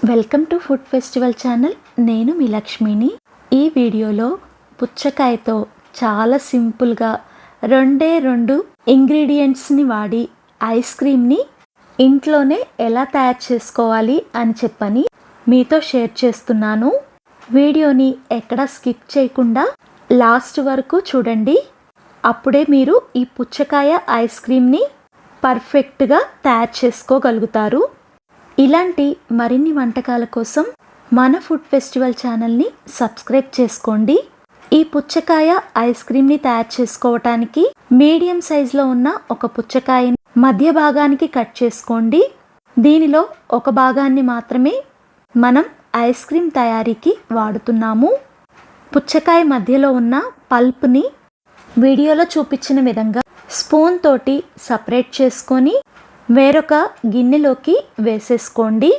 Welcome to food festival channel. నేను మీ లక్ష్మిని. ఈ వీడియోలో పుచ్చకాయతో చాలా సింపుల్గా రెండు ఇంగ్రీడియంట్స్ని వాడి ఐస్ క్రీమ్ని ఇంట్లోనే ఎలా తయారు చేసుకోవాలి అని చెప్పని మీతో షేర్ చేస్తున్నాను. వీడియోని ఎక్కడా స్కిప్ చేయకుండా లాస్ట్ వరకు చూడండి. అప్పుడే మీరు ఈ పుచ్చకాయ ఐస్ క్రీమ్ని పర్ఫెక్ట్గా తయారు చేసుకోగలుగుతారు. ఇలాంటి మరిన్ని వంటకాల కోసం మన ఫుడ్ ఫెస్టివల్ ఛానల్ని సబ్స్క్రైబ్ చేసుకోండి. ఈ పుచ్చకాయ ఐస్ క్రీమ్ని తయారు చేసుకోవటానికి మీడియం సైజులో ఉన్న ఒక పుచ్చకాయని మధ్య భాగానికి కట్ చేసుకోండి. దీనిలో ఒక భాగాన్ని మాత్రమే మనం ఐస్ క్రీమ్ తయారీకి వాడుతున్నాము. పుచ్చకాయ మధ్యలో ఉన్న పల్ప్ని వీడియోలో చూపించిన విధంగా స్పూన్ తోటి సపరేట్ చేసుకొని వేరొక గిన్నెలోకి వేసేసుకోండి.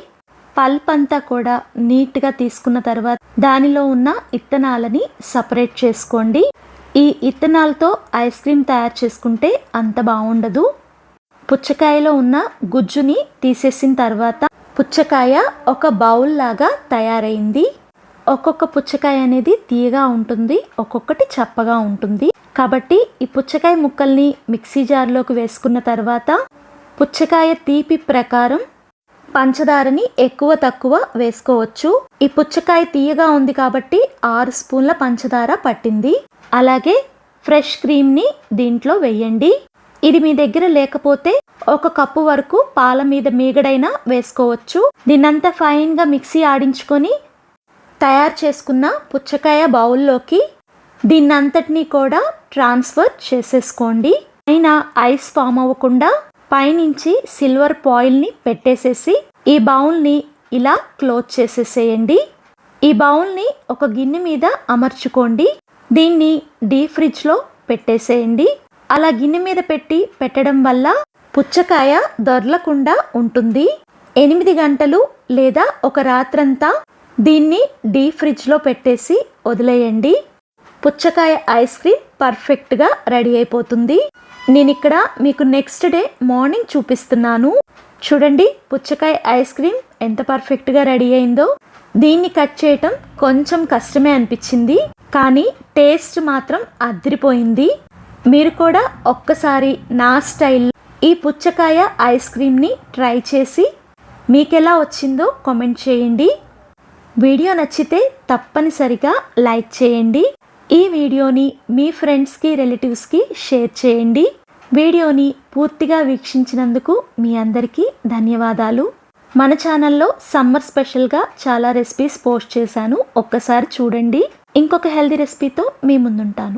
పల్ప్ అంతా కూడా నీట్గా తీసుకున్న తర్వాత దానిలో ఉన్న ఇత్తనాలని సపరేట్ చేసుకోండి. ఈ ఇత్తనాలతో ఐస్ క్రీమ్ తయారు చేసుకుంటే అంత బాగుండదు. పుచ్చకాయలో ఉన్న గుజ్జుని తీసేసిన తర్వాత పుచ్చకాయ ఒక బౌల్ లాగా తయారైంది. ఒక్కొక్క పుచ్చకాయ అనేది తీయగా ఉంటుంది, ఒక్కొక్కటి చప్పగా ఉంటుంది. కాబట్టి ఈ పుచ్చకాయ ముక్కల్ని మిక్సీ జార్లోకి వేసుకున్న తర్వాత పుచ్చకాయ తీపి ప్రకారం పంచదారని ఎక్కువ తక్కువ వేసుకోవచ్చు. ఈ పుచ్చకాయ తీయగా ఉంది కాబట్టి 6 స్పూన్ల పంచదార పట్టింది. అలాగే ఫ్రెష్ క్రీమ్ని దీంట్లో వేయండి. ఇది మీ దగ్గర లేకపోతే 1 కప్పు వరకు పాల మీద మీగడైనా వేసుకోవచ్చు. దీన్నంతా ఫైన్గా మిక్సీ ఆడించుకొని తయారు చేసుకున్న పుచ్చకాయ బౌల్లోకి దీన్నంతటినీ కూడా ట్రాన్స్ఫర్ చేసేసుకోండి. అయినా ఐస్ ఫామ్ అవ్వకుండా పైనుంచి సిల్వర్ ఫాయిల్ని పెట్టేసేసి ఈ బౌల్ని ఇలా క్లోజ్ చేసేసేయండి. ఈ బౌల్ని ఒక గిన్నె మీద అమర్చుకోండి. దీన్ని డీప్ ఫ్రిడ్జ్లో పెట్టేసేయండి. అలా గిన్నె మీద పెట్టడం వల్ల పుచ్చకాయ దొర్లకుండా ఉంటుంది. 8 గంటలు లేదా ఒక రాత్రంతా దీన్ని డీప్ ఫ్రిడ్జ్లో పెట్టేసి వదిలేయండి. పుచ్చకాయ ఐస్ క్రీమ్ పర్ఫెక్ట్గా రెడీ అయిపోతుంది. నేను ఇక్కడ మీకు నెక్స్ట్ డే మార్నింగ్ చూపిస్తున్నాను. చూడండి పుచ్చకాయ ఐస్ క్రీమ్ ఎంత పర్ఫెక్ట్గా రెడీ అయిందో. దీన్ని కట్ చేయటం కొంచెం కష్టమే అనిపించింది, కానీ టేస్ట్ మాత్రం అదిరిపోయింది. మీరు కూడా ఒక్కసారి నా స్టైల్ ఈ పుచ్చకాయ ఐస్ క్రీమ్ని ట్రై చేసి మీకెలా వచ్చిందో కామెంట్ చేయండి. వీడియో నచ్చితే తప్పనిసరిగా లైక్ చేయండి. ఈ వీడియోని మీ ఫ్రెండ్స్కి రిలేటివ్స్కి షేర్ చేయండి. వీడియోని పూర్తిగా వీక్షించినందుకు మీ అందరికీ ధన్యవాదాలు. మన ఛానల్లో సమ్మర్ స్పెషల్గా చాలా రెసిపీస్ పోస్ట్ చేశాను, ఒక్కసారి చూడండి. ఇంకొక హెల్దీ రెసిపీతో మీ ముందుంటాను.